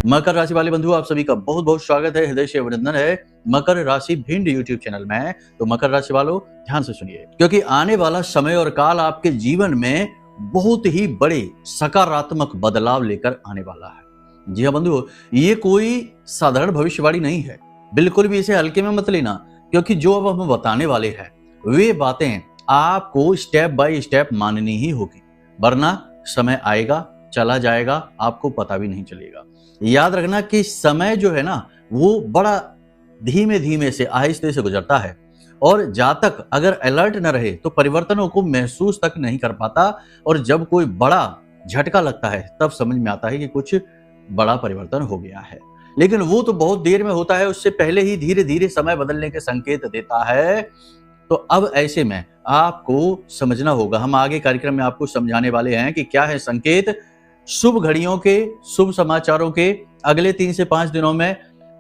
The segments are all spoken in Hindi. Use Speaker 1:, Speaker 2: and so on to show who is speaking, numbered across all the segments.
Speaker 1: मकर राशि वाले बंधु, आप सभी का बहुत बहुत स्वागत है, हृदय से अभिनंदन है मकर राशि भिंड यूट्यूब चैनल में। तो मकर राशि वालों ध्यान से सुनिए, क्योंकि आने वाला समय और काल आपके जीवन में बहुत ही बड़े सकारात्मक बदलाव लेकर आने वाला है। जी हाँ बंधु, ये कोई साधारण भविष्यवाणी नहीं है, बिल्कुल भी इसे हल्के में मत लेना, क्योंकि जो अब हम बताने वाले हैं वे बातें आपको स्टेप बाय स्टेप माननी ही होगी, वरना समय आएगा चला जाएगा, आपको पता भी नहीं चलेगा। याद रखना कि समय जो है ना वो बड़ा धीमे धीमे से आहिस्ते से गुजरता है, और जातक अगर अलर्ट न रहे तो परिवर्तनों को महसूस तक नहीं कर पाता, और जब कोई बड़ा झटका लगता है तब समझ में आता है कि कुछ बड़ा परिवर्तन हो गया है। लेकिन वो तो बहुत देर में होता है, उससे पहले ही धीरे धीरे समय बदलने के संकेत देता है। तो अब ऐसे में आपको समझना होगा, हम आगे कार्यक्रम में आपको समझाने वाले हैं कि क्या है संकेत। शुभ घड़ियों के, शुभ समाचारों के अगले 3 से 5 दिनों में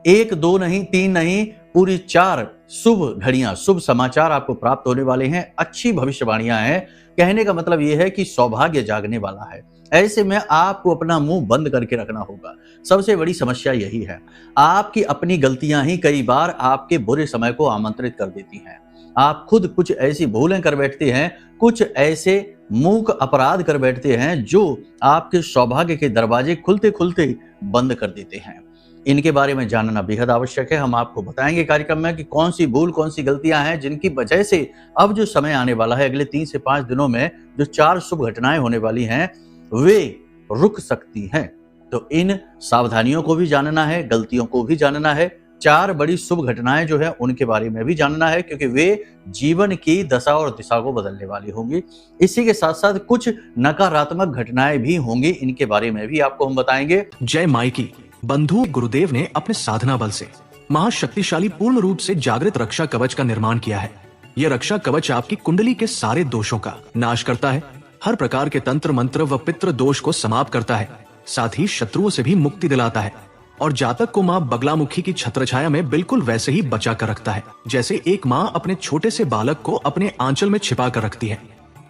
Speaker 1: 1, 2 नहीं, 3 नहीं, पूरी 4 शुभ घड़ियां, शुभ समाचार आपको प्राप्त होने वाले हैं। अच्छी भविष्यवाणियां हैं। कहने का मतलब यह है कि सौभाग्य जागने वाला है। ऐसे में आपको अपना मुंह बंद करके रखना होगा। सबसे बड़ी समस्या यही है, आपकी अपनी गलतियां ही कई बार आपके बुरे समय को आमंत्रित कर देती हैं। आप खुद कुछ ऐसी भूलें कर बैठते हैं, कुछ ऐसे मूक अपराध कर बैठते हैं जो आपके सौभाग्य के दरवाजे खुलते खुलते बंद कर देते हैं। इनके बारे में जानना बेहद आवश्यक है। हम आपको बताएंगे कार्यक्रम में कि कौन सी भूल, कौन सी गलतियां हैं जिनकी वजह से अब जो समय आने वाला है, अगले 3 से 5 दिनों में जो 4 शुभ घटनाएं होने वाली हैं वे रुक सकती हैं। तो इन सावधानियों को भी जानना है, गलतियों को भी जानना है, 4 बड़ी शुभ घटनाएं जो है उनके बारे में भी जानना है, क्योंकि वे जीवन की दशा और दिशा को बदलने वाली होंगी। इसी के साथ साथ कुछ नकारात्मक घटनाएं भी होंगी, इनके बारे में भी आपको हम बताएंगे।
Speaker 2: जय माइकी बंधु, गुरुदेव ने अपने साधना बल से महाशक्तिशाली पूर्ण रूप से जागृत रक्षा कवच का निर्माण किया है। यह रक्षा कवच आपकी कुंडली के सारे दोषों का नाश करता है, हर प्रकार के तंत्र मंत्र व पितृ दोष को समाप्त करता है, साथ ही शत्रुओं से भी मुक्ति दिलाता है, और जातक को माँ बगलामुखी की छत्रछाया में बिल्कुल वैसे ही बचा कर रखता है जैसे एक माँ अपने छोटे से बालक को अपने आंचल में छिपा कर रखती है।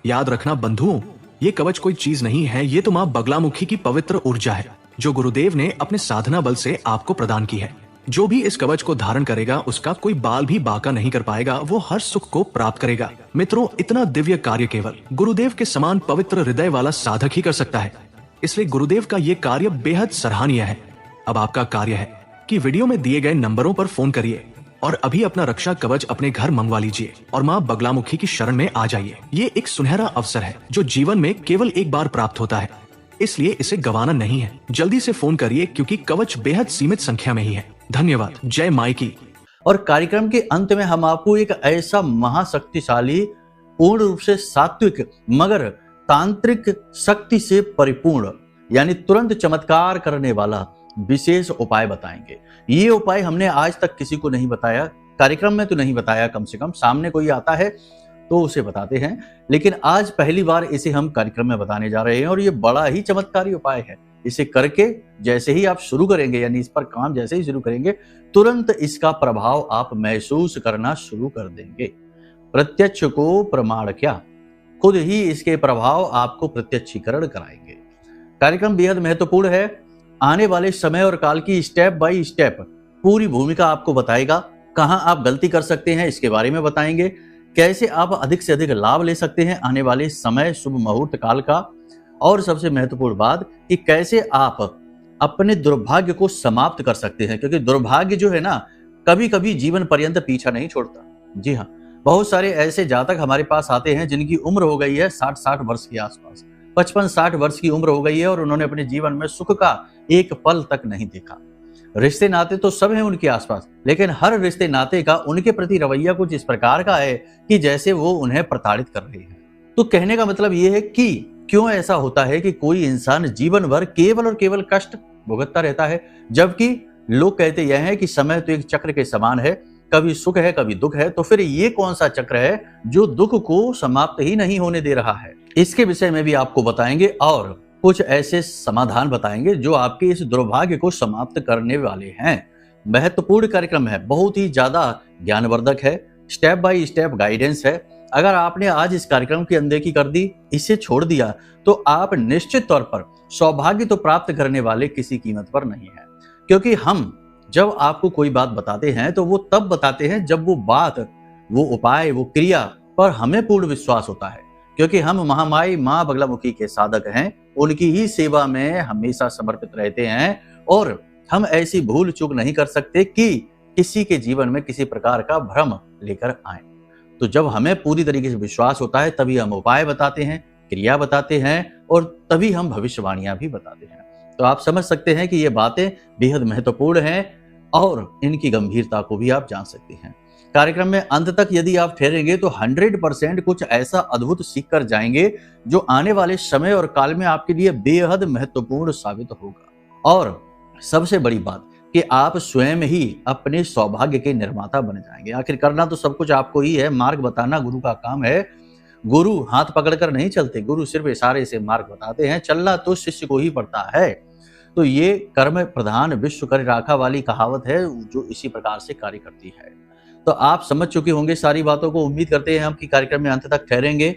Speaker 2: याद रखना बंधुओं, ये कवच कोई चीज नहीं है, ये तो माँ बगलामुखी की पवित्र ऊर्जा है जो गुरुदेव ने अपने साधना बल से आपको प्रदान की है। जो भी इस कवच को धारण करेगा उसका कोई बाल भी बाका नहीं कर पाएगा, वो हर सुख को प्राप्त करेगा। मित्रों, इतना दिव्य कार्य केवल गुरुदेव के समान पवित्र हृदय वाला साधक ही कर सकता है, इसलिए गुरुदेव का ये कार्य बेहद सराहनीय है। अब आपका कार्य है कि वीडियो में दिए गए नंबरों पर फोन करिए और अभी अपना रक्षा कवच अपने घर मंगवा लीजिए और माँ बगलामुखी की शरण में आ जाइए। ये एक सुनहरा अवसर है जो जीवन में केवल एक बार प्राप्त होता है, इसलिए इसे गंवाना नहीं है। जल्दी से फोन करिए क्योंकि कवच बेहद सीमित संख्या में ही है। धन्यवाद। जय माइकी।
Speaker 1: और कार्यक्रम के अंत में हम आपको एक ऐसा महाशक्तिशाली, पूर्ण रूप से सात्विक मगर तांत्रिक शक्ति से परिपूर्ण, यानी तुरंत चमत्कार करने वाला विशेष उपाय बताएंगे। ये उपाय हमने आज तक किसी को नहीं बताया, कार्यक्रम में तो नहीं बताया, कम से कम सामने कोई आता है तो उसे बताते हैं, लेकिन आज पहली बार इसे हम कार्यक्रम में बताने जा रहे हैं। और ये बड़ा ही चमत्कारी उपाय है। इसे करके जैसे ही आप शुरू करेंगे, यानी इस पर काम जैसे ही शुरू करेंगे, तुरंत इसका प्रभाव आप महसूस करना शुरू कर देंगे। प्रत्यक्ष को प्रमाण क्या, खुद ही इसके प्रभाव आपको प्रत्यक्षीकरण कराएंगे। कार्यक्रम बेहद महत्वपूर्ण है। आने वाले समय और काल की स्टेप बाय स्टेप पूरी भूमिका आपको बताएगा। कहां आप गलती कर सकते हैं इसके बारे में बताएंगे, कैसे आप अधिक से अधिक लाभ ले सकते हैं आने वाले समय शुभ मुहूर्त काल का, और सबसे महत्वपूर्ण बात कि कैसे आप अपने दुर्भाग्य को समाप्त कर सकते हैं, क्योंकि दुर्भाग्य जो है ना कभी कभी जीवन पर्यंत पीछा नहीं छोड़ता। जी हाँ, बहुत सारे ऐसे जातक हमारे पास आते हैं जिनकी उम्र हो गई है 60-60 वर्ष के आसपास, 55-60 वर्ष की उम्र हो गई है, और उन्होंने अपने जीवन में सुख का एक पल तक नहीं देखा। रिश्ते नाते तो सब हैं उनके आसपास, लेकिन हर रिश्ते नाते का उनके प्रति रवैया कुछ इस प्रकार का है कि जैसे वो उन्हें प्रताड़ित कर रहे हैं। तो कहने का मतलब ये है कि क्यों ऐसा होता है कि कोई इंसान जीवन भर केवल और केवल कष्ट भुगतता रहता है, जबकि लोग कहते यह है कि समय तो एक चक्र के समान है, कभी सुख है कभी दुख है। तो फिर ये कौन सा चक्र है जो दुख को समाप्त ही नहीं होने दे रहा है? इसके विषय में भी आपको बताएंगे और कुछ ऐसे समाधान बताएंगे जो आपके इस दुर्भाग्य को समाप्त करने वाले हैं। महत्वपूर्ण कार्यक्रम है, बहुत ही ज्यादा ज्ञानवर्धक है, स्टेप बाय स्टेप गाइडेंस है। अगर आपने आज इस कार्यक्रम की अनदेखी कर दी, इसे छोड़ दिया, तो आप निश्चित तौर पर सौभाग्य तो प्राप्त करने वाले किसी कीमत पर नहीं है। क्योंकि हम जब आपको कोई बात बताते हैं तो वो तब बताते हैं जब वो बात, वो उपाय, वो क्रिया पर हमें पूर्ण विश्वास होता है, क्योंकि हम महामाई माँ बगलामुखी के साधक हैं, उनकी ही सेवा में हमेशा समर्पित रहते हैं और हम ऐसी भूल चूक नहीं कर सकते कि किसी के जीवन में किसी प्रकार का भ्रम लेकर आए। तो जब हमें पूरी तरीके से विश्वास होता है तभी हम उपाय बताते हैं, क्रिया बताते हैं और तभी हम भविष्यवाणियां भी बताते हैं। तो आप समझ सकते हैं कि ये बातें बेहद महत्वपूर्ण हैं और इनकी गंभीरता को भी आप जान सकते हैं। कार्यक्रम में अंत तक यदि आप ठहरेंगे तो 100% कुछ ऐसा अद्भुत सीख कर जाएंगे जो आने वाले समय और काल में आपके लिए बेहद महत्वपूर्ण साबित होगा। और सबसे बड़ी बात कि आप स्वयं ही अपने सौभाग्य के निर्माता बन जाएंगे। आखिर करना तो सब कुछ आपको ही है, मार्ग बताना गुरु का काम है। गुरु हाथ पकड़कर नहीं चलते, गुरु सिर्फ इशारे से मार्ग बताते हैं, चलना तो शिष्य को ही पड़ता है। तो ये कर्म प्रधान विश्व कर राखा वाली कहावत है जो इसी प्रकार से कार्य करती है। तो आप समझ चुके होंगे सारी बातों को। उम्मीद करते हैं हम कि कार्यक्रम में अंत तक ठहरेंगे।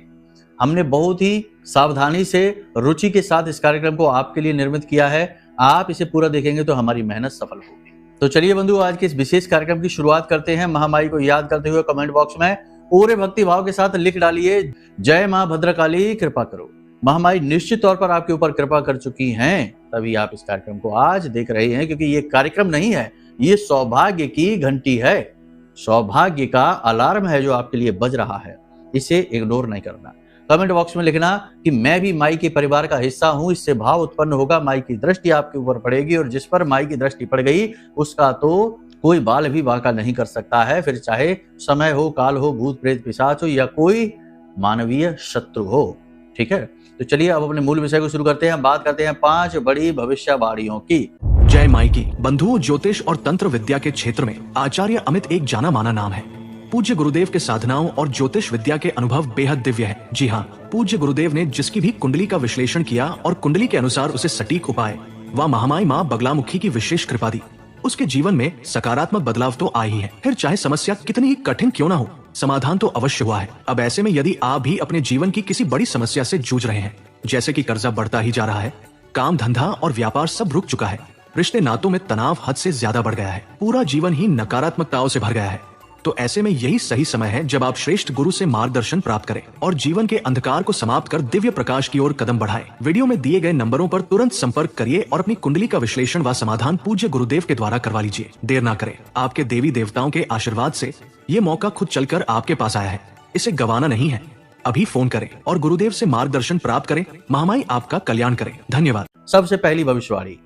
Speaker 1: हमने बहुत ही सावधानी से, रुचि के साथ इस कार्यक्रम को आपके लिए निर्मित किया है। आप इसे पूरा देखेंगे तो हमारी मेहनत सफल होगी। तो चलिए बंधु, आज के इस विशेष कार्यक्रम की शुरुआत करते हैं। महामाई को याद करते हुए कमेंट बॉक्स में पूरे भक्ति भाव के साथ लिख डालिए, जय मां भद्रकाली कृपा करो। महामाई निश्चित तौर पर आपके ऊपर कृपा कर चुकी हैं, तभी आप इस कार्यक्रम को आज देख रहे हैं, क्योंकि ये कार्यक्रम नहीं है, ये सौभाग्य की घंटी है, सौभाग्य का अलार्म है जो आपके लिए बज रहा है। इसे इग्नोर नहीं करना। कमेंट बॉक्स में लिखना कि मैं भी माई के परिवार का हिस्सा हूं। इससे भाव उत्पन्न होगा, माई की दृष्टि आपके ऊपर पड़ेगी और जिस पर माई की दृष्टि पड़ गई उसका तो कोई बाल भी बांका नहीं कर सकता है, फिर चाहे समय हो, काल हो, भूत प्रेत पिशाच हो या कोई मानवीय शत्रु हो। ठीक है, तो चलिए अब अपने मूल विषय को शुरू करते हैं। बात करते हैं 5 बड़ी भविष्यवाणियों की।
Speaker 2: जय माई की। बंधुओं, ज्योतिष और तंत्र विद्या के क्षेत्र में आचार्य अमित एक जाना माना नाम है। पूज्य गुरुदेव के साधनाओं और ज्योतिष विद्या के अनुभव बेहद दिव्य है। जी हाँ, पूज्य गुरुदेव ने जिसकी भी कुंडली का विश्लेषण किया और कुंडली के अनुसार उसे सटीक उपाय व महामाई माँ बगलामुखी की विशेष कृपा दी, उसके जीवन में सकारात्मक बदलाव तो आए ही है। फिर चाहे समस्या कितनी ही कठिन क्यों ना हो, समाधान तो अवश्य हुआ है। अब ऐसे में यदि आप भी अपने जीवन की किसी बड़ी समस्या से जूझ रहे हैं, जैसे कि कर्जा बढ़ता ही जा रहा है, काम धंधा और व्यापार सब रुक चुका है, रिश्ते नातों में तनाव हद से ज्यादा बढ़ गया है, पूरा जीवन ही नकारात्मकताओं से भर गया है, तो ऐसे में यही सही समय है जब आप श्रेष्ठ गुरु से मार्गदर्शन प्राप्त करें और जीवन के अंधकार को समाप्त कर दिव्य प्रकाश की ओर कदम बढ़ाएं। वीडियो में दिए गए नंबरों पर तुरंत संपर्क करिए और अपनी कुंडली का विश्लेषण व समाधान पूज्य गुरुदेव के द्वारा करवा लीजिए। देर ना करें, आपके देवी देवताओं के आशीर्वाद से ये मौका खुद चलकर आपके पास आया है, इसे गंवाना नहीं है। अभी फोन करें और गुरुदेव से मार्गदर्शन प्राप्त करें। महामाई आपका कल्याण करें। धन्यवाद।
Speaker 1: सबसे पहली भविष्यवाणी,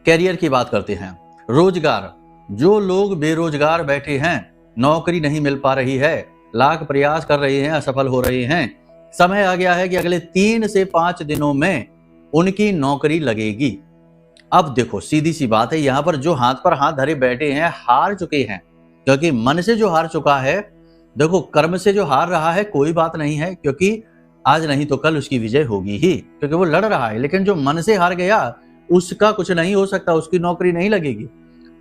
Speaker 1: कैरियर की बात करते हैं। रोजगार, जो लोग बेरोजगार बैठे हैं, नौकरी नहीं मिल पा रही है, लाख प्रयास कर रहे हैं, असफल हो रहे हैं, समय आ गया है कि अगले 3 से 5 दिनों में उनकी नौकरी लगेगी। अब देखो, सीधी सी बात है, यहाँ पर जो हाथ पर हाथ धरे बैठे हैं हार चुके हैं, क्योंकि मन से जो हार चुका है, देखो कर्म से जो हार रहा है कोई बात नहीं है, क्योंकि आज नहीं तो कल उसकी विजय होगी ही, क्योंकि वो लड़ रहा है। लेकिन जो मन से हार गया उसका कुछ नहीं हो सकता, उसकी नौकरी नहीं लगेगी।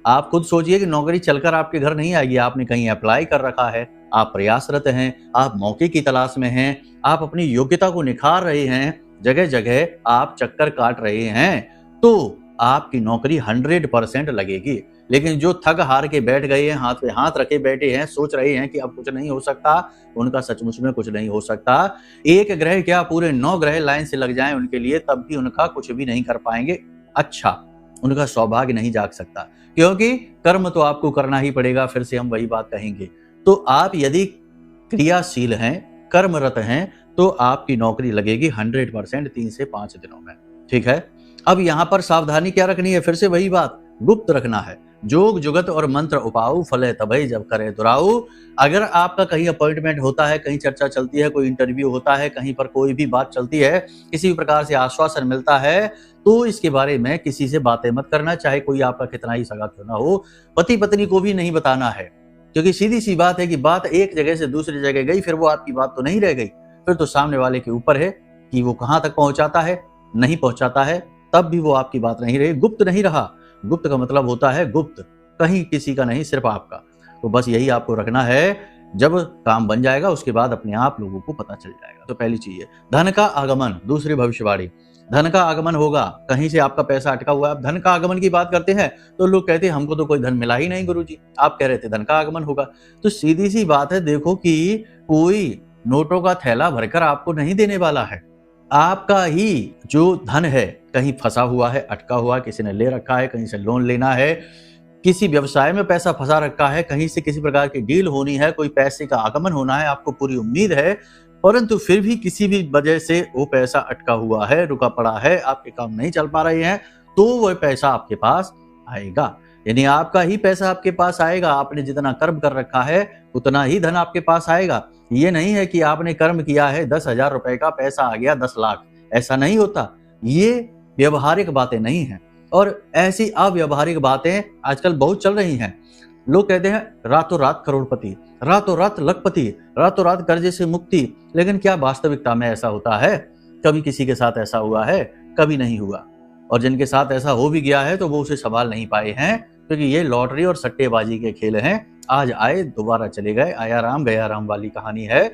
Speaker 1: आप खुद सोचिए कि नौकरी चलकर आपके घर नहीं आएगी। आपने कहीं अप्लाई कर रखा है, आप प्रयासरत हैं, आप मौके की तलाश में हैं, आप अपनी योग्यता को निखार रहे हैं, जगह जगह आप चक्कर काट रहे हैं, तो आपकी नौकरी 100% लगेगी। लेकिन जो थक हार के बैठ गए हैं, हाथ पे हाथ रखे बैठे हैं, सोच रहे हैं कि अब कुछ नहीं हो सकता, उनका सचमुच में कुछ नहीं हो सकता। एक ग्रह क्या, पूरे 9 ग्रह लाइन से लग जाएं उनके लिए, तब भी उनका कुछ भी नहीं कर पाएंगे। अच्छा, उनका सौभाग्य नहीं जाग सकता, क्योंकि कर्म तो आपको करना ही पड़ेगा। फिर से हम वही बात कहेंगे। तो आप यदि क्रियाशील हैं, कर्मरत हैं, तो आपकी नौकरी लगेगी 100% 3 से 5 दिनों में। ठीक है, अब यहाँ पर सावधानी क्या रखनी है? फिर से वही बात, गुप्त रखना है। जोग जुगत और मंत्र उपाऊ, फले तभई जब करे दुराऊ। अगर आपका कहीं अपॉइंटमेंट होता है, कहीं चर्चा चलती है, कोई इंटरव्यू होता है, कहीं पर कोई भी बात चलती है, किसी भी प्रकार से आश्वासन मिलता है, तो इसके बारे में किसी से बातें मत करना, चाहे कोई आपका कितना ही सगा क्यों ना हो। पति पत्नी को भी नहीं बताना है, क्योंकि सीधी सी बात है कि बात एक जगह से दूसरी जगह गई, फिर वो आपकी बात तो नहीं रह गई, फिर तो सामने वाले के ऊपर है कि वो कहाँ तक पहुंचाता है। नहीं पहुंचाता है तब भी वो आपकी बात नहीं रही, गुप्त नहीं रहा। गुप्त का मतलब होता है गुप्त, कहीं किसी का नहीं, सिर्फ आपका। तो बस यही आपको रखना है। जब काम बन जाएगा उसके बाद अपने आप लोगों को पता चल जाएगा। तो पहली चीज है धन का आगमन। दूसरी भविष्यवाणी, धन का आगमन होगा, कहीं से आपका पैसा अटका हुआ है। आप धन का आगमन की बात करते हैं तो लोग कहते हैं हमको तो कोई धन मिला ही नहीं गुरुजी, आप कह रहे थे धन का आगमन होगा। तो सीधी सी बात है, देखो कि कोई नोटों का थैला भरकर आपको नहीं देने वाला है। आपका ही जो धन है कहीं फंसा हुआ है, अटका हुआ है, किसी ने ले रखा है, कहीं से लोन लेना है, किसी व्यवसाय में पैसा फंसा रखा है, कहीं से किसी प्रकार की डील होनी है, कोई पैसे का आगमन होना है, आपको पूरी उम्मीद है, परंतु फिर भी किसी भी वजह से वो पैसा अटका हुआ है, रुका पड़ा है, आपके काम नहीं चल पा रहे हैं, तो वो पैसा आपके पास आएगा। यानी आपका ही पैसा आपके पास आएगा। आपने जितना कर्म कर रखा है उतना ही धन आपके पास आएगा। ये नहीं है कि आपने कर्म किया है 10,000 रुपए का पैसा आ गया 10 लाख, ऐसा नहीं होता। ये व्यवहारिक बातें नहीं है, और ऐसी अव्यवहारिक बातें आजकल बहुत चल रही हैं। लोग कहते हैं रातों रात करोड़पति, रातों रात लखपति, रातों रात कर्जे से मुक्ति, लेकिन क्या वास्तविकता में ऐसा होता है? कभी किसी के साथ ऐसा हुआ है? कभी नहीं हुआ। और जिनके साथ ऐसा हो भी गया है तो वो उसे संभाल नहीं पाए हैं, क्योंकि ये लॉटरी और सट्टेबाजी के खेल हैं। आज आए दोबारा चले गए, आया राम गया राम वाली कहानी है।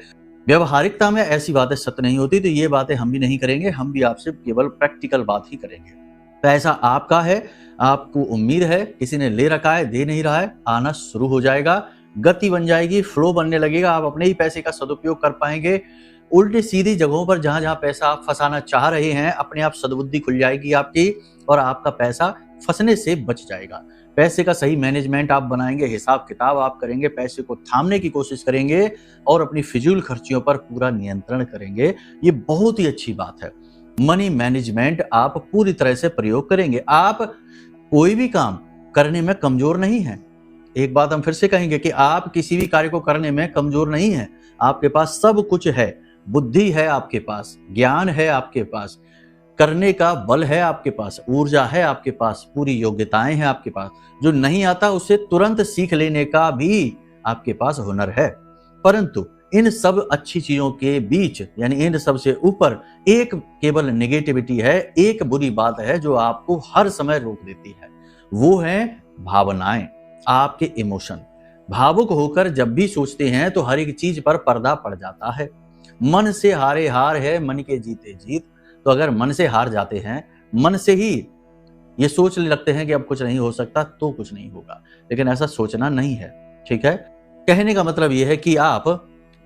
Speaker 1: व्यवहारिकता में ऐसी बातें सत्य नहीं होती, तो ये बातें हम भी नहीं करेंगे। हम भी आपसे केवल प्रैक्टिकल बात ही करेंगे। पैसा आपका है, आपको उम्मीद है, किसी ने ले रखा है, दे नहीं रहा है, आना शुरू हो जाएगा, गति बन जाएगी, फ्लो बनने लगेगा, आप अपने ही पैसे का सदुपयोग कर पाएंगे। उल्टी सीधी जगहों पर जहां जहां पैसा आप फंसाना चाह रहे हैं, अपने आप सद्बुद्धि खुल जाएगी आपकी, और आपका पैसा फंसने से बच जाएगा। पैसे का सही मैनेजमेंट आप बनाएंगे, हिसाब किताब आप करेंगे, पैसे को थामने की कोशिश करेंगे और अपनी फिजूल खर्चियों पर पूरा नियंत्रण करेंगे। ये बहुत ही अच्छी बात है। मनी मैनेजमेंट आप पूरी तरह से प्रयोग करेंगे। आप कोई भी काम करने में कमजोर नहीं है। एक बात हम फिर से कहेंगे कि आप किसी भी कार्य को करने में कमजोर नहीं है। आपके पास सब कुछ है, बुद्धि है आपके पास, ज्ञान है आपके पास, करने का बल है आपके पास, ऊर्जा है आपके पास, पूरी योग्यताएं हैं आपके पास। जो नहीं आता उसे तुरंत सीख लेने का भी आपके पास हुनर है। परंतु इन सब अच्छी चीजों के बीच, यानी इन सब से ऊपर, एक केवल नेगेटिविटी है, एक बुरी बात है जो आपको हर समय रोक देती है। वो है भावनाएं, आपके इमोशन। भावुक होकर जब भी सोचते हैं तो हर एक चीज पर पर्दा पड़ जाता है। मन से हारे हार है, मन के जीते जीत। तो अगर मन से हार जाते हैं, मन से ही ये सोचने लगते हैं कि अब कुछ नहीं हो सकता, तो कुछ नहीं होगा। लेकिन ऐसा सोचना नहीं है, ठीक है। कहने का मतलब यह है कि आप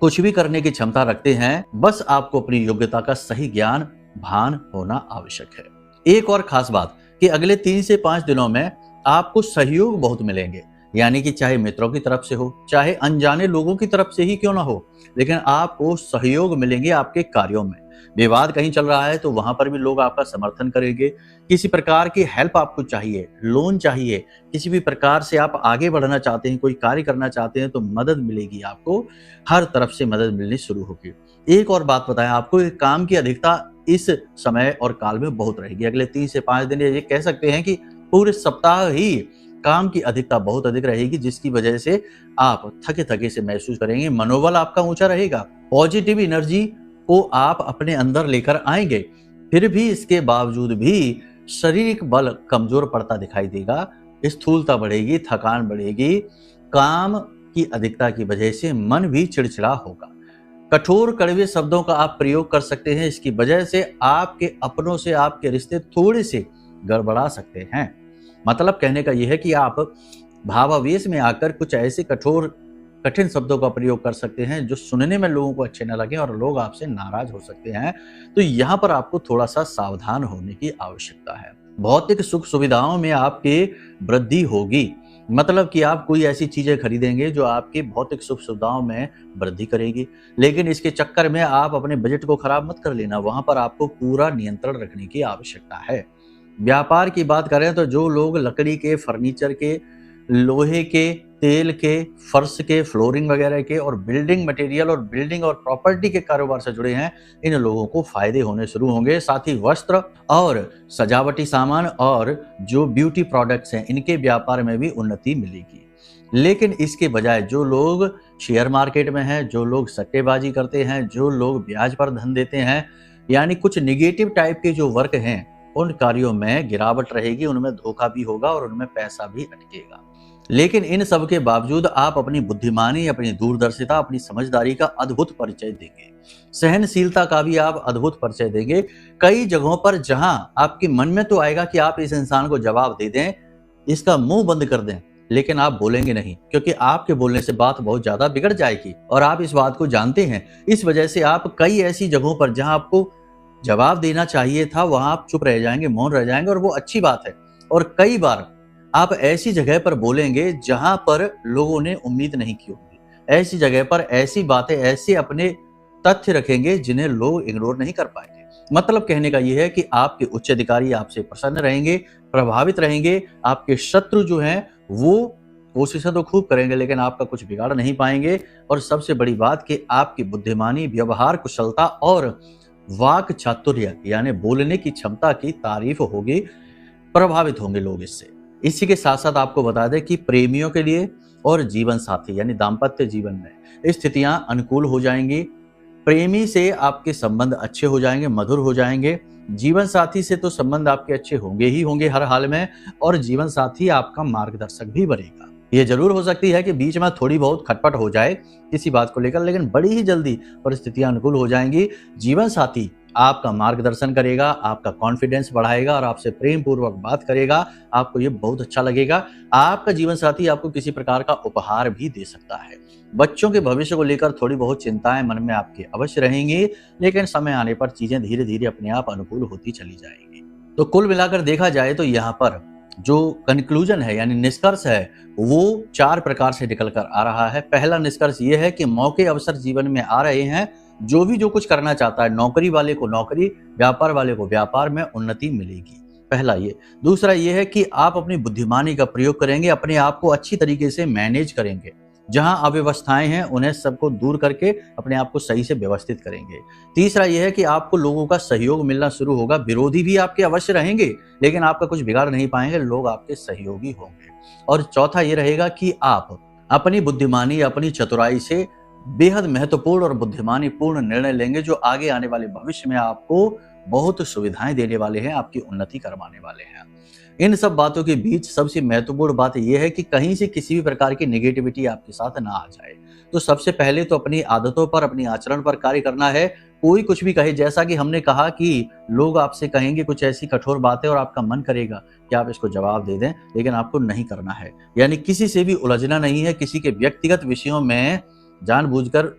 Speaker 1: कुछ भी करने की क्षमता रखते हैं, बस आपको अपनी योग्यता का सही ज्ञान भान होना आवश्यक है। एक और खास बात कि अगले 3 से 5 दिनों में आपको सहयोग बहुत मिलेंगे, यानी कि चाहे मित्रों की तरफ से हो, चाहे अनजाने लोगों की तरफ से ही क्यों ना हो, लेकिन आपको सहयोग मिलेंगे आपके कार्यों में। विवाद कहीं चल रहा है तो वहां पर भी लोग आपका समर्थन करेंगे। किसी प्रकार की हेल्प आपको चाहिए, लोन चाहिए, किसी भी प्रकार से आप आगे बढ़ना चाहते हैं, कोई कार्य करना चाहते हैं, तो मदद मिलेगी आपको, हर तरफ से मदद मिलनी शुरू होगी। एक और बात बताएं आपको, काम की अधिकता इस समय और काल में बहुत रहेगी। अगले 3 से 5 दिन ये कह सकते हैं कि पूरे सप्ताह ही काम की अधिकता बहुत अधिक रहेगी, जिसकी वजह से आप थके थके से महसूस करेंगे। मनोबल आपका ऊंचा रहेगा, पॉजिटिव एनर्जी को आप अपने अंदर लेकर आएंगे। फिर भी इसके बावजूद भी शारीरिक बल कमजोर पड़ता दिखाई देगा, स्थूलता बढ़ेगी, थकान बढ़ेगी, काम की अधिकता की वजह से मन भी चिड़चिड़ा होगा। कठोर कड़वे शब्दों का आप प्रयोग कर सकते हैं, इसकी वजह से आपके अपनों से आपके रिश्ते थोड़े से गड़बड़ा सकते हैं। मतलब कहने का यह है कि आप भावावेश में आकर कुछ ऐसे कठिन शब्दों का प्रयोग कर सकते हैं जो सुनने में लोगों को अच्छे न लगे और लोग आपसे नाराज हो सकते हैं। तो यहाँ पर आपको थोड़ा सा सावधान होने की आवश्यकता है। भौतिक सुख सुविधाओं में आपकी वृद्धि होगी, मतलब कि आप कोई ऐसी चीजें खरीदेंगे जो आपकी भौतिक सुख सुविधाओं में वृद्धि करेगी। लेकिन इसके चक्कर में आप अपने बजट को खराब मत कर लेना, वहां पर आपको पूरा नियंत्रण रखने की आवश्यकता है। व्यापार की बात करें तो जो लोग लकड़ी के, फर्नीचर के, लोहे के, तेल के, फर्श के, फ्लोरिंग वगैरह के और बिल्डिंग मटेरियल और बिल्डिंग और प्रॉपर्टी के कारोबार से जुड़े हैं, इन लोगों को फायदे होने शुरू होंगे। साथ ही वस्त्र और सजावटी सामान और जो ब्यूटी प्रोडक्ट्स हैं, इनके व्यापार में भी उन्नति मिलेगी। लेकिन इसके बजाय जो लोग शेयर मार्केट में हैं, जो लोग सट्टेबाजी करते हैं, जो लोग ब्याज पर धन देते हैं, यानी कुछ निगेटिव टाइप के जो वर्क हैं, उन कार्यों में गिरावट रहेगी, उनमें धोखा भी होगा और उनमें पैसा भी अटकेगा। लेकिन इन सब के बावजूद आप अपनी बुद्धिमानी, अपनी दूरदर्शिता, अपनी समझदारी का अद्भुत परिचय देंगे। सहनशीलता का भी आप अद्भुत परिचय देंगे। कई जगहों पर जहां आपके मन में तो आएगा कि आप इस इंसान को जवाब दे दें, इसका मुंह बंद कर दें, लेकिन आप बोलेंगे नहीं, क्योंकि आपके बोलने से बात बहुत ज्यादा बिगड़ जाएगी और आप इस बात को जानते हैं। इस वजह से आप कई ऐसी जगहों पर जहां आपको जवाब देना चाहिए था, वहां आप चुप रह जाएंगे, मौन रह जाएंगे, और वो अच्छी बात है। और कई बार आप ऐसी जगह पर बोलेंगे जहां पर लोगों ने उम्मीद नहीं की होगी। ऐसी जगह पर ऐसी बातें, ऐसे अपने तथ्य रखेंगे जिन्हें लोग इग्नोर नहीं कर पाएंगे। मतलब कहने का यह है कि आपके उच्च अधिकारी आपसे प्रसन्न रहेंगे, प्रभावित रहेंगे। आपके शत्रु जो हैं वो कोशिशें तो खूब करेंगे, लेकिन आपका कुछ बिगाड़ नहीं पाएंगे। और सबसे बड़ी बात कि आपकी बुद्धिमानी, व्यवहार कुशलता और वाक चातुर्य यानी बोलने की क्षमता की तारीफ होगी, प्रभावित होंगे लोग इससे। इसी के साथ साथ आपको बता दें कि प्रेमियों के लिए और जीवन साथी यानी दाम्पत्य जीवन में स्थितियां अनुकूल हो जाएंगी। प्रेमी से आपके संबंध अच्छे हो जाएंगे, मधुर हो जाएंगे। जीवन साथी से तो संबंध आपके अच्छे होंगे ही होंगे हर हाल में, और जीवन साथी आपका मार्गदर्शक भी बनेगा। ये जरूर हो सकती है कि बीच में थोड़ी बहुत खटपट हो जाए किसी बात को लेकर, लेकिन बड़ी ही जल्दी परिस्थितियां अनुकूल हो जाएंगी। जीवन साथी आपका मार्गदर्शन करेगा, आपका कॉन्फिडेंस बढ़ाएगा और आपसे प्रेम पूर्वक बात करेगा। आपको ये बहुत अच्छा लगेगा। आपका जीवन साथी आपको किसी प्रकार का उपहार भी दे सकता है। बच्चों के भविष्य को लेकर थोड़ी बहुत चिंताएं मन में आपके अवश्य रहेंगी, लेकिन समय आने पर चीजें धीरे धीरे अपने आप अनुकूल होती चली जाएंगी। तो कुल मिलाकर देखा जाए तो यहाँ पर जो कंक्लूजन है यानी निष्कर्ष है, वो 4 प्रकार से निकल कर आ रहा है। पहला निष्कर्ष ये है कि मौके अवसर जीवन में आ रहे हैं। जो कुछ करना चाहता है, नौकरी वाले को नौकरी, व्यापार वाले को व्यापार में उन्नति मिलेगी। पहला ये। दूसरा ये है कि आप अपनी बुद्धिमानी का प्रयोग करेंगे, अपने आप को अच्छी तरीके से मैनेज करेंगे। जहां अव्यवस्थाएं हैं उन्हें सबको दूर करके अपने आप को सही से व्यवस्थित करेंगे। तीसरा यह है कि आपको लोगों का सहयोग मिलना शुरू होगा। विरोधी भी आपके अवश्य रहेंगे, लेकिन आपका कुछ बिगाड़ नहीं पाएंगे, लोग आपके सहयोगी होंगे। और चौथा ये रहेगा कि आप अपनी बुद्धिमानी, अपनी चतुराई से बेहद महत्वपूर्ण और बुद्धिमानी पूर्ण निर्णय लेंगे, जो आगे आने वाले भविष्य में आपको बहुत सुविधाएं देने वाले हैं, आपकी उन्नति करवाने वाले हैं। इन सब बातों के बीच सबसे महत्वपूर्ण बात यह है कि कहीं से किसी भी प्रकार की नेगेटिविटी आपके साथ ना आ जाए। तो सबसे पहले तो अपनी आदतों पर, अपनी आचरण पर कार्य करना है। कोई कुछ भी कहे, जैसा कि हमने कहा कि लोग आपसे कहेंगे कुछ ऐसी कठोर बातें और आपका मन करेगा कि आप इसको जवाब दे दें, लेकिन आपको नहीं करना है। यानी किसी से भी उलझना नहीं है, किसी के व्यक्तिगत विषयों में जानबूझकर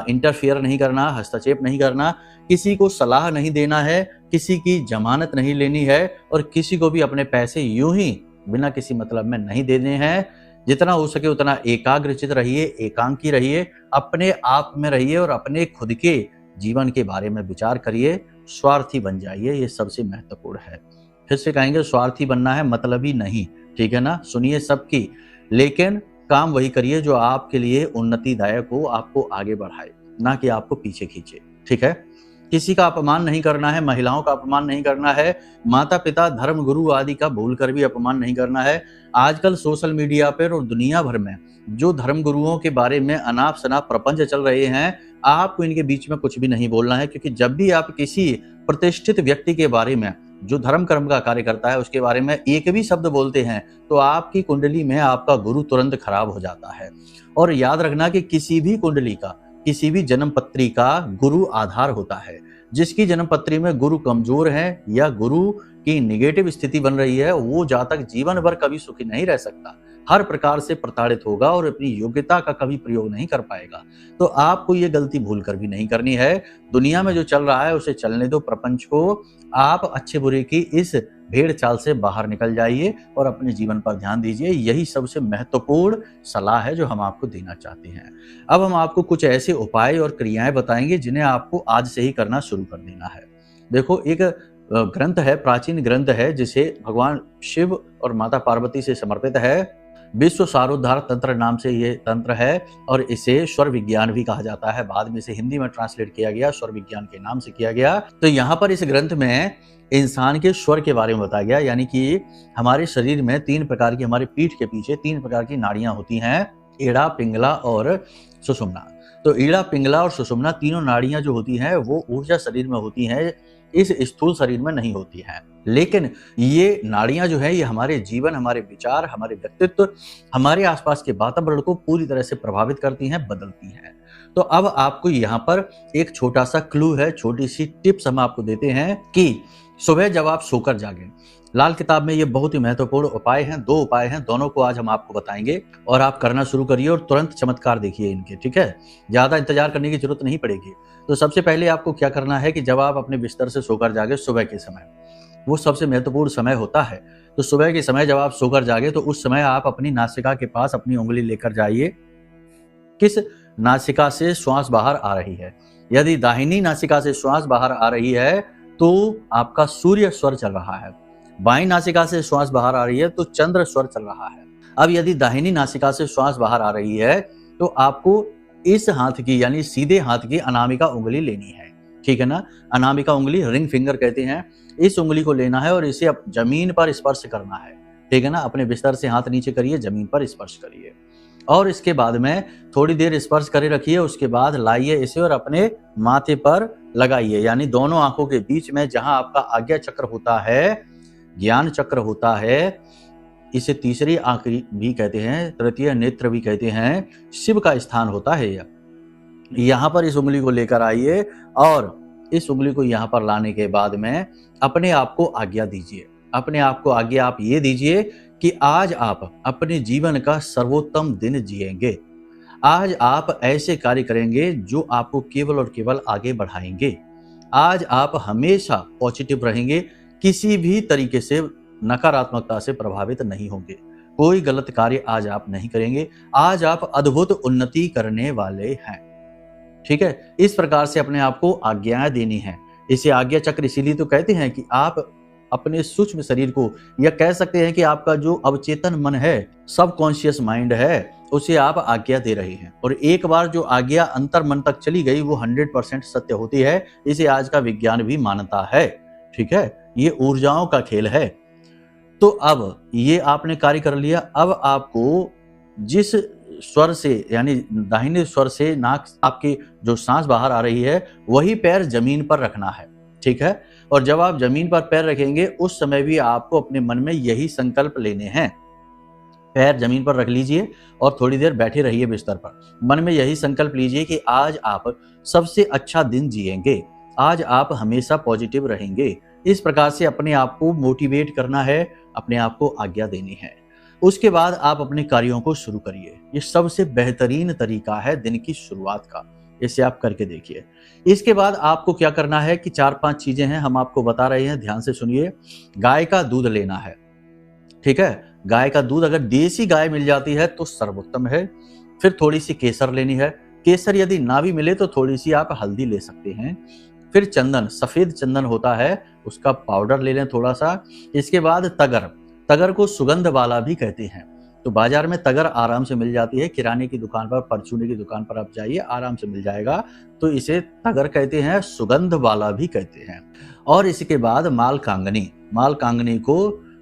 Speaker 1: इंटरफियर नहीं करना, हस्तक्षेप नहीं करना, किसी को सलाह नहीं देना है, किसी की जमानत नहीं लेनी है, और किसी को भी अपने पैसे यूं ही बिना किसी मतलब में नहीं देने हैं। जितना हो सके उतना एकाग्रचित रहिए, एकांकी रहिए, अपने आप में रहिए और अपने खुद के जीवन के बारे में विचार करिए। स्वार्थी बन जाइए, ये सबसे महत्वपूर्ण है। फिर से कहेंगे, स्वार्थी बनना है, मतलबी नहीं, ठीक है ना। सुनिए सबकी, लेकिन काम वही करिए जो आपके लिए उन्नतिदायक हो, आपको आगे बढ़ाए, ना कि आपको पीछे खींचे, ठीक है। किसी का अपमान नहीं करना है, महिलाओं का अपमान नहीं करना है, माता पिता, धर्म गुरु आदि का भूलकर भी अपमान नहीं करना है। आजकल सोशल मीडिया पर और दुनिया भर में जो धर्म गुरुओं के बारे में अनाप शनाप प्रपंच चल रहे हैं, आपको इनके बीच में कुछ भी नहीं बोलना है, क्योंकि जब भी आप किसी प्रतिष्ठित व्यक्ति के बारे में, जो धर्म कर्म का कार्य करता है, उसके बारे में एक भी शब्द बोलते हैं तो आपकी कुंडली में आपका गुरु तुरंत खराब हो जाता है। और याद रखना कि किसी भी कुंडली का, किसी भी जन्म पत्री का गुरु आधार होता है। जिसकी जन्म पत्री में गुरु कमजोर है या गुरु की निगेटिव स्थिति बन रही है, वो जातक जीवन भर कभी सुखी नहीं रह सकता, हर प्रकार से प्रताड़ित होगा और अपनी योग्यता का कभी प्रयोग नहीं कर पाएगा। तो आपको ये गलती भूल कर भी नहीं करनी है। दुनिया में जो चल रहा है उसे चलने दो, प्रपंच को। आप अच्छे बुरे की इस भेड़ चाल से बाहर निकल जाइए और अपने जीवन पर ध्यान दीजिए। यही सबसे महत्वपूर्ण सलाह है जो हम आपको देना चाहते हैं। अब हम आपको कुछ ऐसे उपाय और क्रियाएं बताएंगे जिन्हें आपको आज से ही करना शुरू कर देना है। देखो, एक ग्रंथ है, प्राचीन ग्रंथ है, जिसे भगवान शिव और माता पार्वती से समर्पित है। विश्व सारोद्धार तंत्र नाम से ये तंत्र है और इसे स्वर विज्ञान भी कहा जाता है। बाद में इसे हिंदी में ट्रांसलेट किया गया, स्वर विज्ञान के नाम से किया गया। तो यहाँ पर इस ग्रंथ में इंसान के स्वर के बारे में बताया गया, यानी कि हमारे शरीर में 3 प्रकार की, हमारे पीठ के पीछे 3 प्रकार की नाड़ियां होती हैं, ईड़ा, पिंगला और सुषुम्ना। तो ईड़ा, पिंगला और सुषुम्ना तीनों नाड़ियां जो होती हैं वो ऊर्जा शरीर में होती हैं, इस स्थूल शरीर में नहीं होती हैं। लेकिन ये नाड़ियां जो है ये हमारे जीवन, हमारे विचार, हमारे व्यक्तित्व, हमारे आसपास के वातावरण को पूरी तरह से प्रभावित करती हैं, बदलती हैं। तो अब आपको यहाँ पर एक छोटा सा क्लू है, छोटी सी टिप्स हम आपको देते हैं कि सुबह जब आप सोकर जागें, लाल किताब में ये बहुत ही महत्वपूर्ण उपाय हैं, 2 उपाय हैं, दोनों को आज हम आपको बताएंगे और आप करना शुरू करिए और तुरंत चमत्कार देखिए इनके, ठीक है? ज़्यादा इंतजार करने की जरूरत नहीं पड़ेगी। तो सबसे पहले आपको क्या करना है कि जब आप अपने बिस्तर से सोकर जागे सुबह के समय, वो सबसे महत्वपूर्ण समय होता है। तो सुबह के समय जब आप सोकर जागे तो उस समय आप अपनी नासिका के पास अपनी उंगली लेकर जाइए। किस नासिका से श्वास बाहर आ रही है? यदि दाहिनी नासिका से श्वास बाहर आ रही है तो आपका सूर्य स्वर चल रहा है। बाईं नासिका से श्वास बाहर आ रही है तो चंद्र स्वर चल रहा है। अब यदि दाहिनी नासिका से श्वास बाहर आ रही है तो आपको इस हाथ की यानी सीधे हाथ की अनामिका उंगली लेनी है, ठीक है ना? अनामिका उंगली रिंग फिंगर कहते हैं। इस उंगली को लेना है और इसे अब जमीन पर स्पर्श करना है, ठीक है ना? अपने बिस्तर से हाथ नीचे करिए, जमीन पर स्पर्श करिए और इसके बाद में थोड़ी देर स्पर्श करे रखिए। उसके बाद लाइए इसे और अपने माथे पर लगाइए, यानी दोनों आंखों के बीच में जहां आपका आज्ञा चक्र होता है, ज्ञान चक्र होता है, इसे तीसरी आंख भी कहते हैं, तृतीय नेत्र भी कहते हैं, शिव का स्थान होता है। यहाँ पर इस उंगली को लेकर आइए और इस उंगली को यहाँ पर लाने के बाद में अपने आप को आज्ञा दीजिए। अपने आप को आज्ञा आप ये दीजिए कि आज आप अपने जीवन का सर्वोत्तम दिन जिएंगे। आज आप ऐसे कार्य करेंगे जो आपको केवल और केवल आगे बढ़ाएंगे। आज आप हमेशा पॉजिटिव रहेंगे, किसी भी तरीके से नकारात्मकता से प्रभावित नहीं होंगे। कोई गलत कार्य आज आप नहीं करेंगे। आज आप अद्भुत उन्नति करने वाले हैं, ठीक है? इस प्रकार से अपने आप को आज्ञाएं देनी है। इसे आज्ञा चक्र इसीलिए तो कहते हैं कि आप अपने सूक्ष्म शरीर को, या कह सकते हैं कि आपका जो अवचेतन मन है, सबकॉन्शियस माइंड है, उसे आप आज्ञा दे रहे हैं। और एक बार जो आज्ञा अंतर मन तक चली गई वो 100% सत्य होती है। इसे आज का विज्ञान भी मानता है, ठीक है? ये ऊर्जाओं का खेल है। तो अब ये आपने कार्य कर लिया। अब आपको जिस स्वर से यानी दाहिने स्वर से नाक आपकी जो सांस बाहर आ रही है वही पैर जमीन पर रखना है, ठीक है? और जब आप जमीन पर पैर रखेंगे उस समय भी आपको अपने मन में यही संकल्प लेने हैं। पैर जमीन पर रख लीजिए और थोड़ी देर बैठे रहिए बिस्तर पर। मन में यही संकल्प लीजिए कि आज आप सबसे अच्छा दिन जिएंगे, आज आप हमेशा पॉजिटिव रहेंगे। इस प्रकार से अपने आप को मोटिवेट करना है, अपने आप को आज्ञा देनी है। उसके बाद आप अपने कार्यों को शुरू करिए। ये सबसे बेहतरीन तरीका है दिन की शुरुआत का। इसे आप करके देखिए। इसके बाद आपको क्या करना है कि 4-5 चीजें हैं, हम आपको बता रहे हैं, ध्यान से सुनिए। गाय का दूध लेना है, ठीक है? गाय का दूध अगर देसी गाय मिल जाती है तो सर्वोत्तम है। फिर थोड़ी सी केसर लेनी है। केसर यदि ना भी मिले तो थोड़ी सी आप हल्दी ले सकते हैं। फिर चंदन, सफेद चंदन होता है, उसका पाउडर ले लें थोड़ा सा। इसके बाद तगर, तगर को सुगंध वाला भी कहते हैं। तो बाजार में तगर आराम से मिल जाती है, किराने की दुकान पर, परचूने की दुकान पर आप जाइए, आराम से मिल जाएगा। तो इसे तगर कहते हैं, सुगंध वाला भी कहते हैं। और इसके बाद मालकांगनी, मालकांगनी को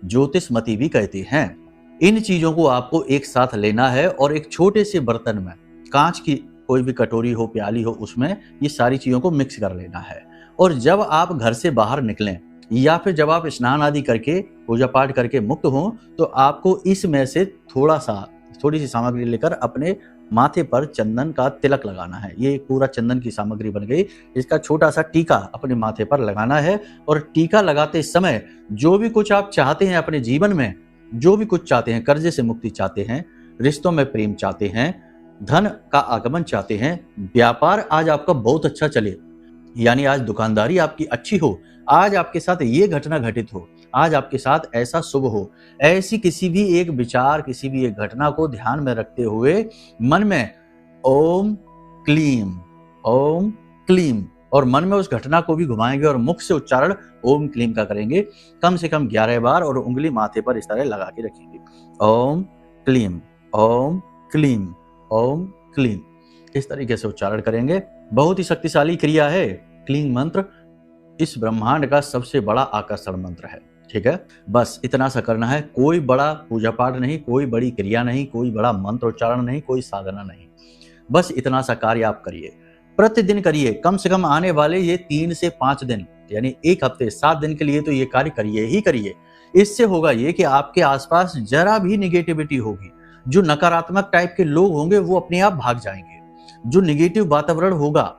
Speaker 1: ज्योतिषमती भी कहते हैं। इन चीजों को आपको एक साथ लेना है और एक छोटे से बर्तन में, कांच की कोई भी कटोरी हो, प्याली हो, उसमें ये सारी चीजों को मिक्स कर लेना है। और जब आप घर से बाहर निकलें या फिर जब आप स्नान आदि करके पूजा पाठ करके मुक्त हो तो आपको इसमें से थोड़ी सी सामग्री लेकर अपने माथे पर चंदन का तिलक लगाना है। ये पूरा चंदन की सामग्री बन गई। इसका छोटा सा टीका अपने माथे पर लगाना है और टीका लगाते समय जो भी कुछ आप चाहते हैं अपने जीवन में, जो भी कुछ चाहते हैं, कर्जे से मुक्ति चाहते हैं, रिश्तों में प्रेम चाहते हैं, धन का आगमन चाहते हैं, व्यापार आज आपका बहुत अच्छा चले, यानी आज दुकानदारी आपकी अच्छी हो, आज आपके साथ ये घटना घटित हो, आज आपके साथ ऐसा शुभ हो, ऐसी किसी भी एक विचार, किसी भी एक घटना को ध्यान में रखते हुए मन में ओम क्लीम, ओम क्लीम, और मन में उस घटना को भी घुमाएंगे और मुख से उच्चारण ओम क्लीम का करेंगे कम से कम 11 बार और उंगली माथे पर इस तरह लगा के रखेंगे। ओम क्लीम, ओम क्लीम, ओम क्लीम, इस तरीके से उच्चारण करेंगे। बहुत ही शक्तिशाली क्रिया है। क्लीम मंत्र इस ब्रह्मांड का सबसे बड़ा आकर्षण मंत्र है, ठीक है? बस इतना सा करना है। कोई बड़ा पूजा पाठ नहीं, कोई बड़ी क्रिया नहीं, कोई बड़ा मंत्र उच्चारण नहीं, कोई साधना नहीं। बस इतना सा कार्य आप करिए, प्रतिदिन करिए। कम से कम आने वाले ये 3 से 5 दिन यानी 1 हफ्ते 7 दिन के लिए तो ये कार्य करिए ही करिए। इससे होगा ये कि आपके आसपास जरा भी निगेटिविटी होगी, जो नकारात्मक टाइप के लोग होंगे वो अपने आप भाग जाएंगे, जो निगेटिव वातावरण होगा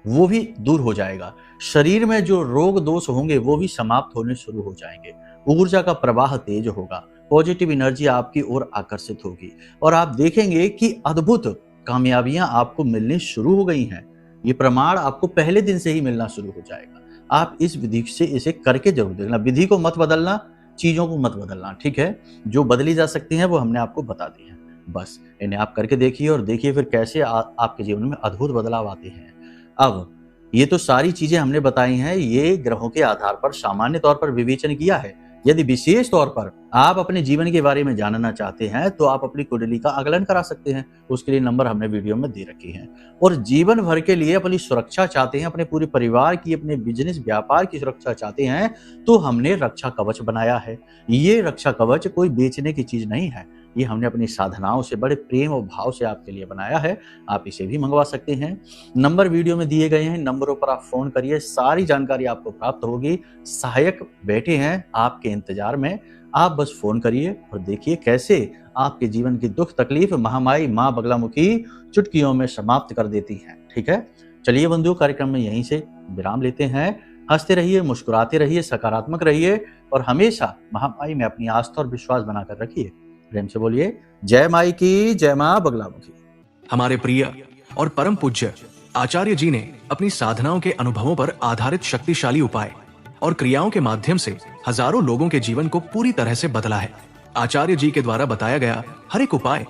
Speaker 1: वो भी दूर हो जाएगा, शरीर में जो रोग दोष होंगे वो भी समाप्त होने शुरू हो जाएंगे, ऊर्जा का प्रवाह तेज होगा, पॉजिटिव एनर्जी आपकी ओर आकर्षित होगी और आप देखेंगे कि अद्भुत कामयाबियां आपको मिलनी शुरू हो गई हैं। ये प्रमाण आपको पहले दिन से ही मिलना शुरू हो जाएगा। आप इस विधि से इसे करके जरूर देखना। विधि को मत बदलना, चीजों को मत बदलना, ठीक है? जो बदली जा सकती हैं वो हमने आपको बता दी है। बस इन्हें आप करके देखिए और देखिए फिर कैसे आपके जीवन में अद्भुत बदलाव आते हैं। अब ये तो सारी चीजें हमने बताई हैं, ये ग्रहों के आधार पर सामान्य तौर पर विवेचन किया है। यदि विशेष तौर पर आप अपने जीवन के बारे में जानना चाहते हैं तो आप अपनी कुंडली का आकलन करा सकते हैं। उसके लिए नंबर हमने वीडियो में दे रखे हैं। और जीवन भर के लिए अपनी सुरक्षा चाहते हैं, अपने पूरे परिवार की, अपने बिजनेस व्यापार की सुरक्षा चाहते हैं तो हमने रक्षा कवच बनाया है। ये रक्षा कवच कोई बेचने की चीज नहीं है, ये हमने अपनी साधनाओं से बड़े प्रेम और भाव से आपके लिए बनाया है। आप इसे भी मंगवा सकते हैं। नंबर वीडियो में दिए गए हैं, नंबरों पर आप फोन करिए, सारी जानकारी आपको प्राप्त होगी। सहायक बैठे हैं आपके इंतजार में, आप बस फोन करिए और देखिए कैसे आपके जीवन की दुख तकलीफ महामाई माँ बगलामुखी चुटकियों में समाप्त कर देती हैं। ठीक है, चलिए बंधुओं, कार्यक्रम में यहीं से विराम लेते हैं। हंसते रहिए, मुस्कुराते रहिए, सकारात्मक रहिए और हमेशा महामाई में अपनी आस्था और विश्वास बनाकर रखिए। प्रेम से बोलिए जय माई की, जय माँ बगलामुखी।
Speaker 2: हमारे प्रिय और परम पूज्य आचार्य जी ने अपनी साधनाओं के अनुभवों पर आधारित शक्तिशाली उपाय और क्रियाओं के माध्यम से हजारों लोगों के जीवन को पूरी तरह से बदला है। आचार्य जी के द्वारा बताया गया हर एक उपाय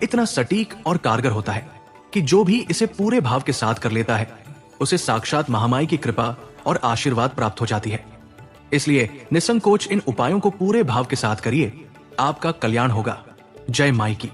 Speaker 2: इतना सटीक और कारगर होता है कि जो भी इसे पूरे भाव के साथ कर लेता है उसे साक्षात महामाई की कृपा और आशीर्वाद प्राप्त हो जाती है। इसलिए निसंकोच इन उपायों को पूरे भाव के साथ करिए, आपका कल्याण होगा। जय माई की।